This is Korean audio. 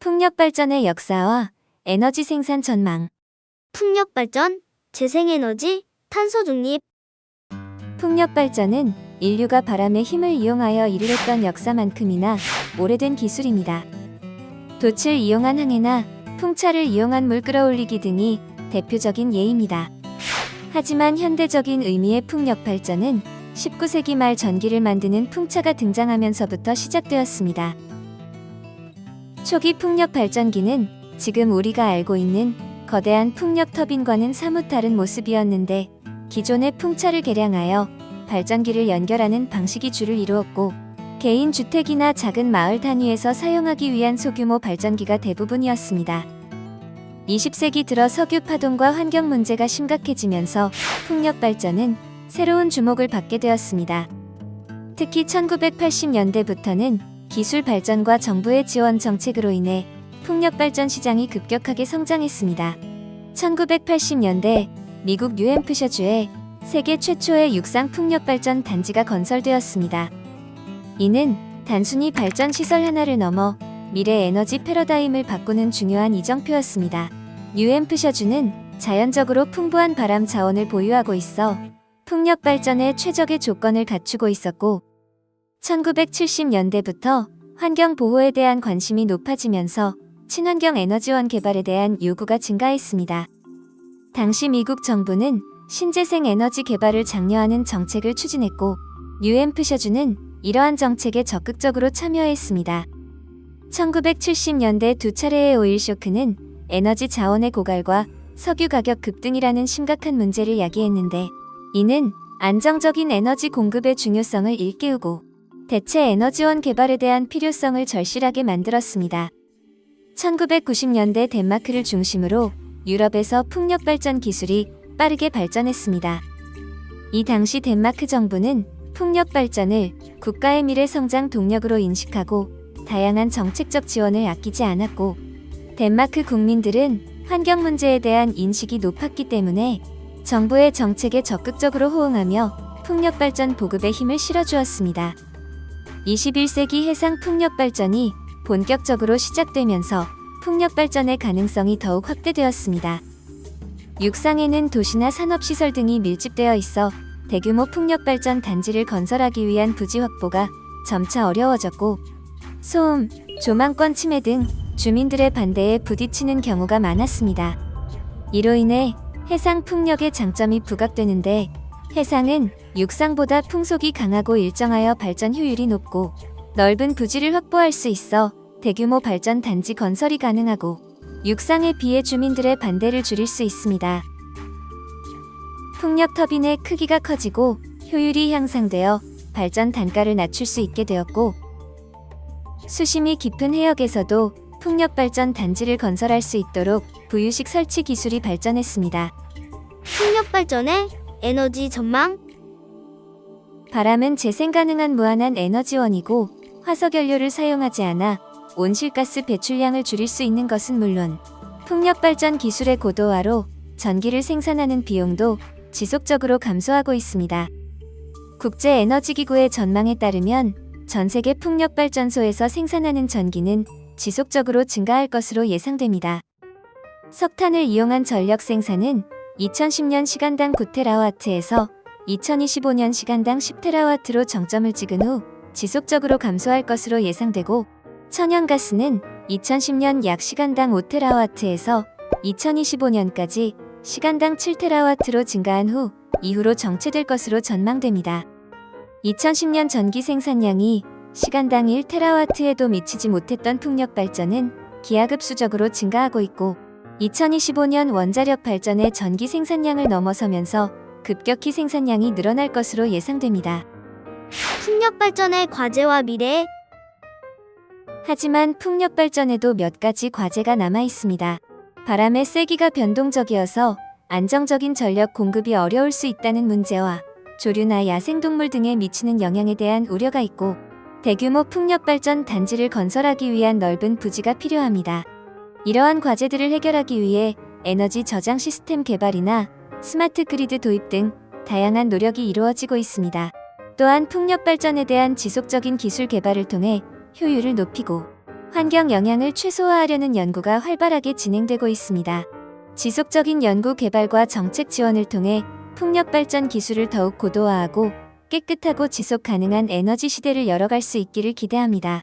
풍력발전의 역사와 에너지 생산 전망. 풍력발전, 재생에너지, 탄소 중립. 풍력발전은 인류가 바람의 힘을 이용하여 일을 했던 역사만큼이나 오래된 기술입니다. 돛을 이용한 항해나 풍차를 이용한 물 끌어올리기 등이 대표적인 예입니다. 하지만 현대적인 의미의 풍력발전은 19세기 말 전기를 만드는 풍차가 등장하면서부터 시작되었습니다. 초기 풍력발전기는 지금 우리가 알고 있는 거대한 풍력 터빈과는 사뭇 다른 모습이었는데, 기존의 풍차를 개량하여 발전기를 연결하는 방식이 주를 이루었고, 개인 주택이나 작은 마을 단위에서 사용하기 위한 소규모 발전기가 대부분이었습니다. 20세기 들어 석유 파동과 환경 문제가 심각해지면서 풍력 발전은 새로운 주목을 받게 되었습니다. 특히 1980년대부터는 기술 발전과 정부의 지원 정책으로 인해 풍력 발전 시장이 급격하게 성장했습니다. 1980년대 미국 뉴햄프셔주에 세계 최초의 육상 풍력 발전 단지가 건설되었습니다. 이는 단순히 발전 시설 하나를 넘어 미래 에너지 패러다임을 바꾸는 중요한 이정표였습니다. 뉴햄프셔주는 자연적으로 풍부한 바람 자원을 보유하고 있어 풍력 발전에 최적의 조건을 갖추고 있었고, 1970년대부터 환경 보호에 대한 관심이 높아지면서 친환경 에너지원 개발에 대한 요구가 증가했습니다. 당시 미국 정부는 신재생 에너지 개발을 장려하는 정책을 추진했고, 뉴햄프셔주는 이러한 정책에 적극적으로 참여했습니다. 1970년대 두 차례의 오일 쇼크는 에너지 자원의 고갈과 석유 가격 급등이라는 심각한 문제를 야기했는데, 이는 안정적인 에너지 공급의 중요성을 일깨우고 대체 에너지원 개발에 대한 필요성을 절실하게 만들었습니다. 1990년대 덴마크를 중심으로 유럽에서 풍력 발전 기술이 빠르게 발전했습니다. 이 당시 덴마크 정부는 풍력 발전을 국가의 미래 성장 동력으로 인식하고 다양한 정책적 지원을 아끼지 않았고, 덴마크 국민들은 환경 문제에 대한 인식이 높았기 때문에 정부의 정책에 적극적으로 호응하며 풍력 발전 보급에 힘을 실어주었습니다. 21세기 해상 풍력 발전이 본격적으로 시작되면서 풍력 발전의 가능성이 더욱 확대되었습니다. 육상에는 도시나 산업시설 등이 밀집되어 있어 대규모 풍력 발전 단지를 건설하기 위한 부지 확보가 점차 어려워졌고, 소음, 조망권 침해 등 주민들의 반대에 부딪히는 경우가 많았습니다. 이로 인해 해상 풍력의 장점이 부각되는데, 해상은 육상보다 풍속이 강하고 일정하여 발전 효율이 높고 넓은 부지를 확보할 수 있어 대규모 발전 단지 건설이 가능하고, 육상에 비해 주민들의 반대를 줄일 수 있습니다. 풍력 터빈의 크기가 커지고 효율이 향상되어 발전 단가를 낮출 수 있게 되었고, 수심이 깊은 해역에서도 풍력 발전 단지를 건설할 수 있도록 부유식 설치 기술이 발전했습니다. 풍력발전의 에너지 전망. 바람은 재생 가능한 무한한 에너지원이고, 화석연료를 사용하지 않아 온실가스 배출량을 줄일 수 있는 것은 물론 풍력 발전 기술의 고도화로 전기를 생산하는 비용도 지속적으로 감소하고 있습니다. 국제에너지기구의 전망에 따르면 전 세계 풍력 발전소에서 생산하는 전기는 지속적으로 증가할 것으로 예상됩니다. 석탄을 이용한 전력 생산은 2010년 시간당 9테라와트에서 2025년 시간당 10테라와트로 정점을 찍은 후 지속적으로 감소할 것으로 예상되고, 천연가스는 2010년 약 시간당 5테라와트에서 2025년까지 시간당 7테라와트로 증가한 후 이후로 정체될 것으로 전망됩니다. 2010년 전기 생산량이 시간당 1테라와트에도 미치지 못했던 풍력 발전은 기하급수적으로 증가하고 있고, 2025년 원자력 발전의 전기 생산량을 넘어서면서 급격히 생산량이 늘어날 것으로 예상됩니다. 풍력발전의 과제와 미래. 하지만 풍력 발전에도 몇 가지 과제가 남아 있습니다. 바람의 세기가 변동적이어서 안정적인 전력 공급이 어려울 수 있다는 문제와 조류나 야생동물 등에 미치는 영향에 대한 우려가 있고, 대규모 풍력 발전 단지를 건설하기 위한 넓은 부지가 필요합니다. 이러한 과제들을 해결하기 위해 에너지 저장 시스템 개발이나 스마트 그리드 도입 등 다양한 노력이 이루어지고 있습니다. 또한 풍력 발전에 대한 지속적인 기술 개발을 통해 효율을 높이고 환경 영향을 최소화하려는 연구가 활발하게 진행되고 있습니다. 지속적인 연구 개발과 정책 지원을 통해 풍력 발전 기술을 더욱 고도화하고 깨끗하고 지속 가능한 에너지 시대를 열어갈 수 있기를 기대합니다.